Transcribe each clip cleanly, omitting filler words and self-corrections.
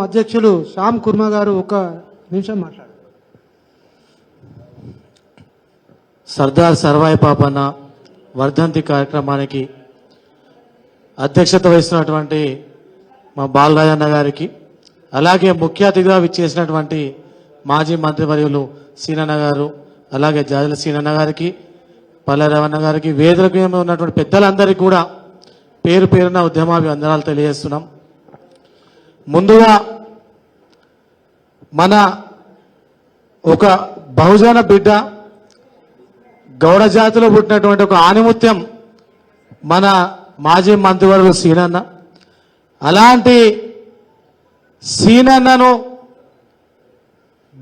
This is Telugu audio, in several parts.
అధ్యక్షులు శ్యామ్ కుర్మా గారు ఒక నిమిషం మాట్లాడారు. సర్దార్ సర్వాయి పాపన్న వర్ధంతి కార్యక్రమానికి అధ్యక్షత వహిస్తున్నటువంటి మా బాలరాజన్న గారికి, అలాగే ముఖ్య అతిథిగా విచ్చేసినటువంటి మాజీ మంత్రివర్యులు సీనన్న గారు, అలాగే జాజల సీనన్న గారికి, పల్లె రవణ గారికి, వేదిక మీద ఉన్నటువంటి పెద్దలందరికీ కూడా పేరు పేరున ఉద్యమాభివందనాలు తెలియజేస్తున్నాం. ముందుగా మన ఒక బహుజన బిడ్డ, గౌడ జాతిలో పుట్టినటువంటి ఒక ఆనిముత్యం మన మాజీ మంత్రివర్యులు సీనన్న. అలాంటి సీనన్నను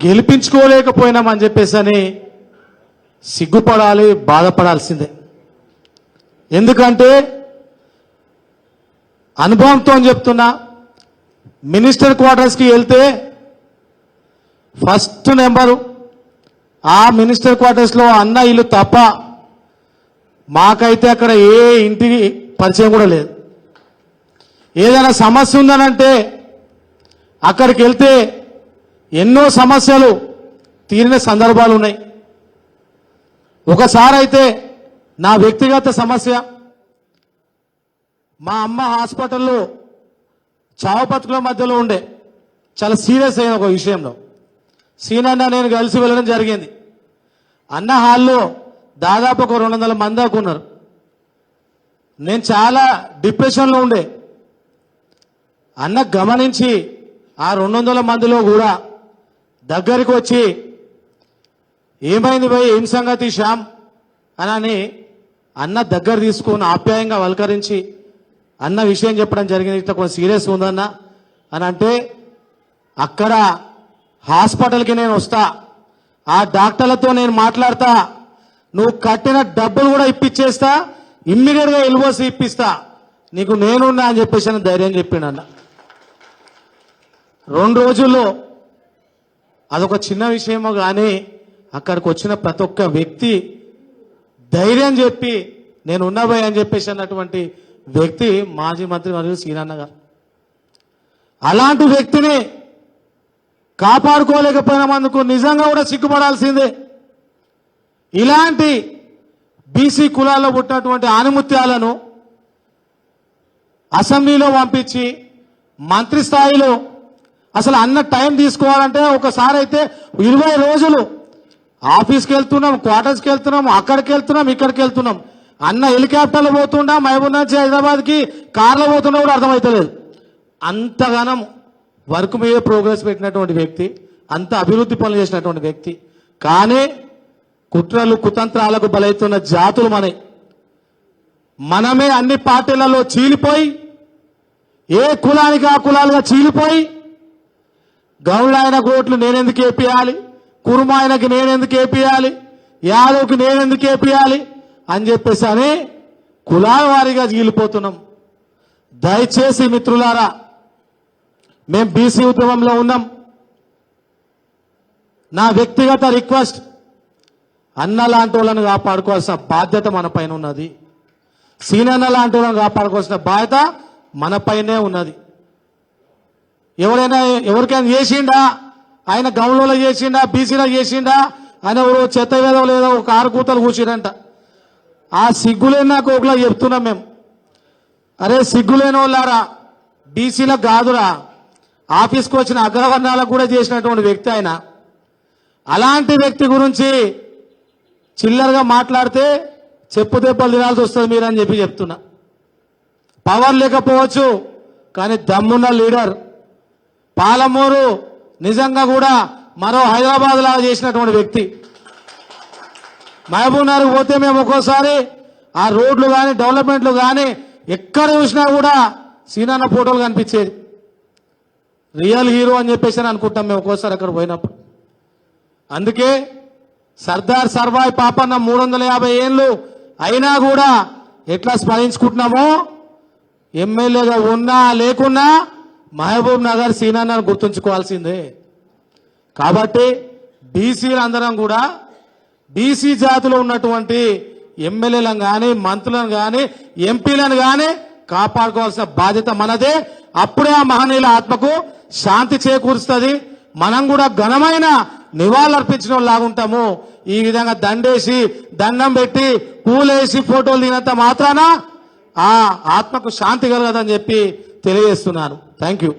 గెలిపించుకోలేకపోయినామని చెప్పేసి సిగ్గుపడాలి, బాధపడాల్సిందే. ఎందుకంటే అనుభవంతో చెప్తున్నా, మినిస్టర్ క్వార్టర్స్కి వెళ్తే ఫస్ట్ నెంబరు ఆ మినిస్టర్ క్వార్టర్స్లో అన్న ఇల్లు తప్ప మాకైతే అక్కడ ఏ ఇంటికి పరిచయం కూడా లేదు. ఏదైనా సమస్య ఉందనంటే అక్కడికి వెళ్తే ఎన్నో సమస్యలు తీరిన సందర్భాలు ఉన్నాయి. ఒకసారి అయితే నా వ్యక్తిగత సమస్య, మా అమ్మ హాస్పిటల్లో చావు బతుకుల మధ్యలో ఉండే, చాలా సీరియస్ అయిన ఒక విషయంలో సీనన్న నేను కలిసి వెళ్ళడం జరిగింది. అన్న హాల్లో దాదాపు ఒక 200 మంది దాకా ఉన్నారు. నేను చాలా డిప్రెషన్లో ఉండే. అన్న గమనించి ఆ 200 మందిలో కూడా దగ్గరికి వచ్చి, ఏమైంది భయ్, ఏం సంగతి శ్యామ్ అని అన్న దగ్గర తీసుకొని ఆప్యాయంగా వల్కరించి అన్న విషయం చెప్పడం జరిగింది. ఇట్లా కొంచెం సీరియస్ ఉందన్న అని అంటే, అక్కడ హాస్పిటల్కి నేను వస్తా, ఆ డాక్టర్లతో నేను మాట్లాడతా, నువ్వు కట్టిన డబ్బులు కూడా ఇప్పించేస్తా, ఇమ్మీడియట్గా ఎల్ఓసి ఇప్పిస్తా, నీకు నేనున్నా అని చెప్పేసి ధైర్యం చెప్పిండు అన్న. 2 రోజుల్లో అదొక చిన్న విషయమో కానీ అక్కడికి వచ్చిన ప్రతి ఒక్క వ్యక్తి ధైర్యం చెప్పి నేను ఉన్నబోయ్ అని చెప్పేసి అన్నటువంటి వ్యక్తి మాజీ మంత్రి మరియు సీనన్న గారు. అలాంటి వ్యక్తిని కాపాడుకోలేకపోయినందుకు నిజంగా కూడా సిగ్గుపడాల్సిందే. ఇలాంటి బీసీ కులాల్లో పుట్టినటువంటి ఆనిముత్యాలను అసెంబ్లీలో పంపించి మంత్రి స్థాయిలో అసలు అన్న టైం తీసుకోవాలంటే, ఒకసారి అయితే 20 రోజులు ఆఫీస్కి వెళ్తున్నాం, క్వార్టర్స్కి వెళ్తున్నాం, అక్కడికి వెళ్తున్నాం, ఇక్కడికి వెళ్తున్నాం. అన్న హెలికాప్టర్లో పోతుండా, మహబూబ్ నుంచి హైదరాబాద్కి కార్లో పోతున్నా కూడా అర్థమవుతలేదు. అంతగానం వర్క్ మీద ప్రోగ్రెస్ పెట్టినటువంటి వ్యక్తి, అంత అభివృద్ధి పనులు చేసినటువంటి వ్యక్తి. కానీ కుట్రలు కుతంత్రాలకు బలైతున్న జాతులు మనమే అన్ని పార్టీలలో చీలిపోయి, ఏ కులానికి ఆ కులాలుగా చీలిపోయి, గౌడ్ ఆయనకు ఓట్లు నేనెందుకు వేపియాలి, కుర్మ ఆయనకి నేనెందుకు వేపియాలి, యాదవ్కి నేనెందుకు వేపియాలి అని చెప్పేసి అని కులాల వారీగా చీలిపోతున్నాం. దయచేసి మిత్రులారా, మేం బీసీ ఉద్యమంలో ఉన్నాం. నా వ్యక్తిగత రిక్వెస్ట్, అన్న లాంటి వాళ్ళని కాపాడుకోవాల్సిన బాధ్యత మన పైన ఉన్నది. సీనన్న లాంటి వాళ్ళని కాపాడుకోవాల్సిన బాధ్యత మన పైనే ఉన్నది. ఎవరికైనా చేసిండా, ఆయన గౌన్లో చేసిండా, బీసీలో చేసిండా, ఆయన చెత్త వేదో లేదో ఒక 6 కూతలు కూర్చుండంట. ఆ సిగ్గులేని నాకు ఒకలా చెప్తున్నాం మేము. అరే సిగ్గులేని వాళ్ళారా, బీసీలకు కాదురా, ఆఫీస్కి వచ్చిన అగ్రవర్ణాలకు కూడా చేసినటువంటి వ్యక్తి ఆయన. అలాంటి వ్యక్తి గురించి చిల్లరగా మాట్లాడితే చెప్పు దెబ్బలు తినాల్సి వస్తుంది మీరు అని చెప్పి చెప్తున్నా. పవర్ లేకపోవచ్చు కానీ దమ్మున్న లీడర్. పాలమూరు నిజంగా కూడా మరో హైదరాబాద్ లాగా చేసినటువంటి వ్యక్తి. మహబూబ్ నగర్ పోతే మేము ఒక్కోసారి ఆ రోడ్లు కానీ డెవలప్మెంట్లు కానీ ఎక్కడ చూసినా కూడా సీనన్న ఫోటోలు కనిపించేది. రియల్ హీరో అని చెప్పేసి అనుకుంటాం మేము ఒక్కోసారి అక్కడ పోయినప్పుడు. అందుకే సర్దార్ సర్వాయి పాపన్న 350 ఏళ్ళు అయినా కూడా ఎట్లా స్మరించుకుంటున్నామో, ఎమ్మెల్యేగా ఉన్నా లేకున్నా మహబూబ్ నగర్ సీనన్నను గుర్తుంచుకోవాల్సిందే. కాబట్టి బీసీలందరం కూడా బీసీ జాతిలో ఉన్నటువంటి ఎమ్మెల్యేలను కానీ, మంత్రులను కానీ, ఎంపీలను కానీ కాపాడుకోవాల్సిన బాధ్యత మనదే. అప్పుడే ఆ మహనీయుల ఆత్మకు శాంతి చేకూరుస్తుంది, మనం కూడా ఘనమైన నివాళులర్పించిన లాగుంటాము. ఈ విధంగా దండేసి దండం పెట్టి పూలేసి ఫోటోలు దిగినంత మాత్రాన ఆ ఆత్మకు శాంతి కలగదని చెప్పి తెలియజేస్తున్నాను. Thank you.